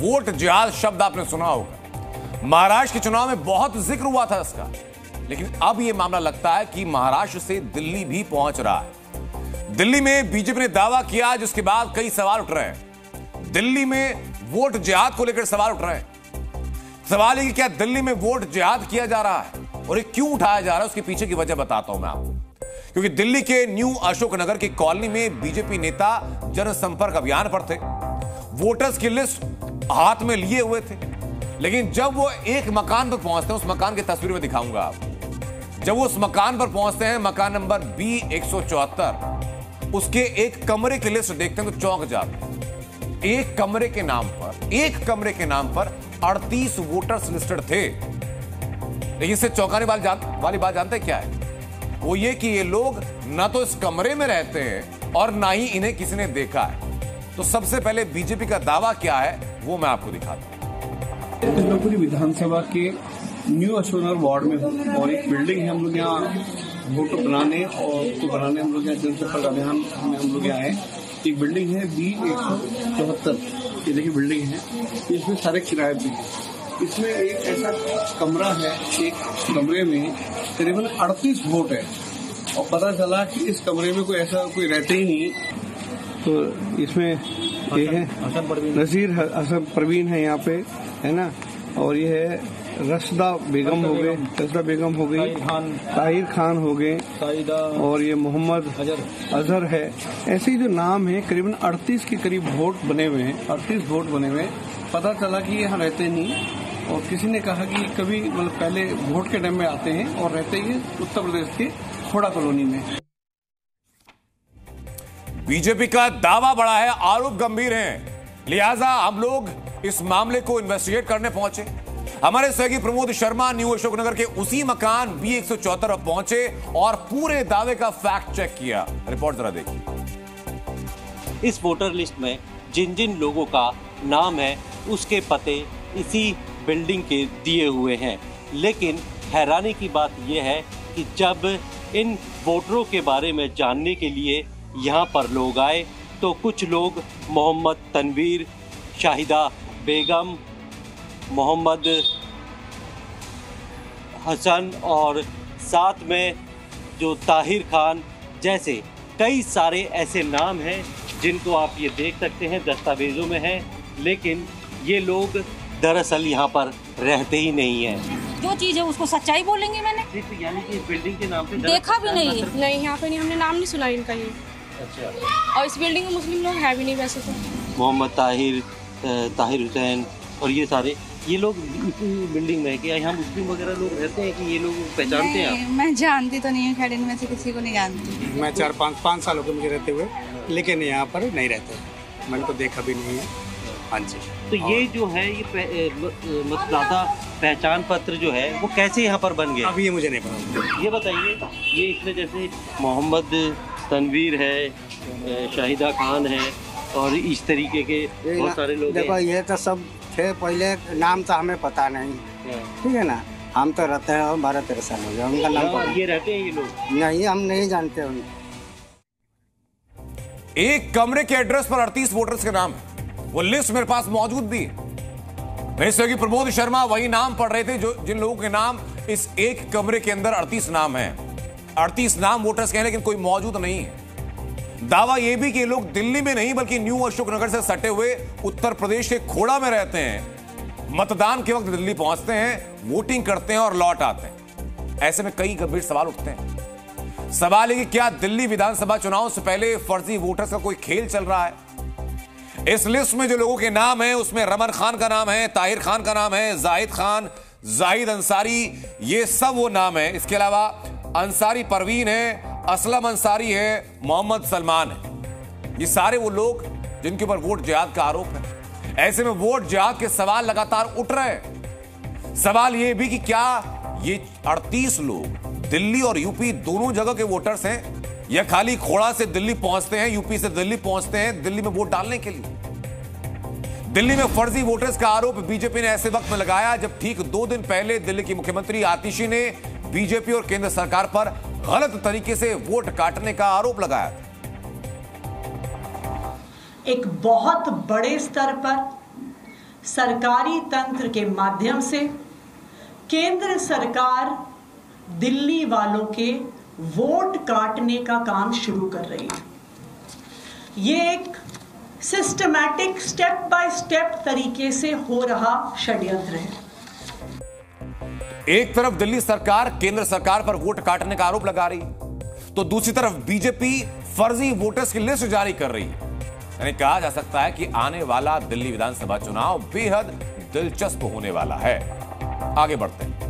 Vote जिहाद शब्द आपने सुना होगा। महाराष्ट्र के चुनाव में बहुत जिक्र हुआ था इसका, लेकिन अब यह मामला लगता है कि महाराष्ट्र से दिल्ली भी पहुंच रहा है। दिल्ली में बीजेपी ने दावा किया, जिसके बाद कई सवाल उठ रहे हैं। दिल्ली में वोट जिहाद को लेकर सवाल उठ रहे हैं। सवाल है कि क्या दिल्ली में वोट जिहाद किया जा रहा है और ये क्यों उठाया जा रहा है, उसके पीछे की वजह बताता हूं मैं आपको। क्योंकि दिल्ली के न्यू अशोकनगर की कॉलोनी में बीजेपी नेता जनसंपर्क अभियान पर थे, वोटर्स की लिस्ट हाथ में लिए हुए थे। लेकिन जब वो एक मकान पर पहुंचते हैं, उस मकान की तस्वीर में दिखाऊंगा आपको। जब वो उस मकान पर पहुंचते हैं, मकान नंबर B174, उसके एक कमरे की लिस्ट देखते हैं तो चौंक जाते हैं। एक कमरे के नाम पर 38 वोटर्स लिस्टेड थे। लेकिन इससे चौंकाने वाली बात जानते हैं क्या है? वो ये कि ये लोग ना तो इस कमरे में रहते हैं और ना ही इन्हें किसी ने देखा है। तो सबसे पहले बीजेपी का दावा क्या है वो मैं आपको दिखाता हूं। इंद्रपुरी विधानसभा के न्यू अशोकनगर वार्ड में हूँ और एक बिल्डिंग है। हम लोग यहाँ वोट बनाने हम लोग यहाँ जनसंपर्क अभियान में हम लोग यहाँ आए। एक बिल्डिंग है B174, ये देखिए बिल्डिंग है। इसमें सारे किराए भी हैं। इसमें एक ऐसा कमरा है, एक कमरे में करीबन 38 वोट है और पता चला कि इस कमरे में कोई रहते ही नहीं। तो इसमें ये है नजीर हसन परवीन है यहाँ पे, है ना, और ये है रशदा बेगम हो गई, ताहिर खान हो गए, और ये मोहम्मद अजहर है। ऐसे ही जो नाम है, करीबन 38 के करीब वोट बने हुए हैं। 38 वोट बने हुए हैं। पता चला कि यहाँ रहते नहीं, और किसी ने कहा कि कभी मतलब पहले वोट के टाइम में आते हैं और रहते ही उत्तर प्रदेश के खोड़ा कॉलोनी में। बीजेपी का दावा बड़ा है, आरोप गंभीर हैं, लिहाजा हम लोग इस मामले को इन्वेस्टिगेट करने पहुंचे। हमारे सहयोगी प्रमोद शर्मा न्यू अशोकनगर के उसी मकान B174 पर पहुंचे और पूरे दावे का फैक्ट चेक किया। रिपोर्ट जरा देखिए। इस वोटर लिस्ट में जिन जिन लोगों का नाम है उसके पते इसी बिल्डिंग के दिए हुए हैं। लेकिन हैरानी की बात यह है कि जब इन वोटरों के बारे में जानने के लिए यहाँ पर लोग आए तो कुछ लोग मोहम्मद तनवीर, शाहिदा बेगम, मोहम्मद हसन और साथ में जो ताहिर खान जैसे कई सारे ऐसे नाम हैं जिनको आप ये देख सकते हैं दस्तावेजों में हैं, लेकिन ये लोग दरअसल यहाँ पर रहते ही नहीं हैं। जो चीज़ है उसको सच्चाई बोलेंगे। मैंने यानी कि इस बिल्डिंग के नाम पे देखा भी नहीं यहाँ पे नहीं, हमने नाम नहीं सुना इनका ये। अच्छा। और इस बिल्डिंग में मुस्लिम लोग है भी नहीं वैसे तो। मोहम्मद ताहिर हुसैन और ये सारे ये लोग इसी बिल्डिंग में है। क्या यहाँ मुस्लिम वगैरह लोग रहते हैं कि ये लोग पहचानते हैं आप? मैं जानती तो नहीं हूँ, खैर इनमें से किसी को नहीं जानती। मैं 4-5 साल हो गए मुझे रहते हुए, लेकिन यहाँ पर नहीं रहते, मैंने तो देखा भी नहीं है। हाँ जी। तो ये जो है ये मतदाता पहचान पत्र जो है वो कैसे यहाँ पर बन गया? अभी ये मुझे नहीं पता। ये बताइए। ये इसमें जैसे मोहम्मद तनवीर है, शाहिदा खान है और इस तरीके के बहुत सारे लोग देखो ये तो सब थे, पहले नाम तो हमें पता नहीं, ठीक है ना। हम तो रहते हैं 12-13 साल हो गए, उनका नाम ये रहते हैं ये लोग नहीं, हम नहीं जानते उनको। एक कमरे के एड्रेस पर 38 वोटर्स के नाम है, वो लिस्ट मेरे पास मौजूद भी है। मेरे सहयोगी प्रमोद शर्मा वही नाम पढ़ रहे थे जो जिन लोगों के नाम इस एक कमरे के अंदर 38 नाम हैं। 38 नाम वोटर्स के हैं, लेकिन कोई मौजूद नहीं है। दावा यह भी कि ये लोग दिल्ली में नहीं बल्कि न्यू अशोकनगर से सटे हुए उत्तर प्रदेश के खोड़ा में रहते हैं। मतदान के वक्त दिल्ली पहुंचते हैं, वोटिंग करते हैं और लौट आते हैं। ऐसे में कई गंभीर सवाल उठते हैं। सवाल है कि क्या दिल्ली विधानसभा चुनाव से पहले फर्जी वोटर्स का कोई खेल चल रहा है? इस लिस्ट में जो लोगों के नाम हैं उसमें रमन खान का नाम है, ताहिर खान का नाम है, जाहिद खान, जाहिद अंसारी, ये सब वो नाम है। इसके अलावा अंसारी परवीन है, असलम अंसारी है, मोहम्मद सलमान है। ये सारे वो लोग जिनके ऊपर वोट जिहाद का आरोप है। ऐसे में वोट जिहाद के सवाल लगातार उठ रहे हैं। सवाल ये भी कि क्या ये 38 लोग दिल्ली और यूपी दोनों जगह के वोटर्स हैं या खाली खोड़ा से दिल्ली पहुंचते हैं, यूपी से दिल्ली पहुंचते हैं दिल्ली में वोट डालने के लिए? दिल्ली में फर्जी वोटर्स का आरोप बीजेपी ने ऐसे वक्त में लगाया जब ठीक 2 दिन पहले दिल्ली की मुख्यमंत्री आतिशी ने बीजेपी और केंद्र सरकार पर गलत तरीके से वोट काटने का आरोप लगाया। एक बहुत बड़े स्तर पर सरकारी तंत्र के माध्यम से केंद्र सरकार दिल्ली वालों के वोट काटने का काम शुरू कर रही है। ये एक सिस्टमैटिक स्टेप बाय स्टेप तरीके से हो रहा षड्यंत्र है। एक तरफ दिल्ली सरकार केंद्र सरकार पर वोट काटने का आरोप लगा रही, तो दूसरी तरफ बीजेपी फर्जी वोटर्स की लिस्ट जारी कर रही है। यानी कहा जा सकता है कि आने वाला दिल्ली विधानसभा चुनाव बेहद दिलचस्प होने वाला है। आगे बढ़ते हैं।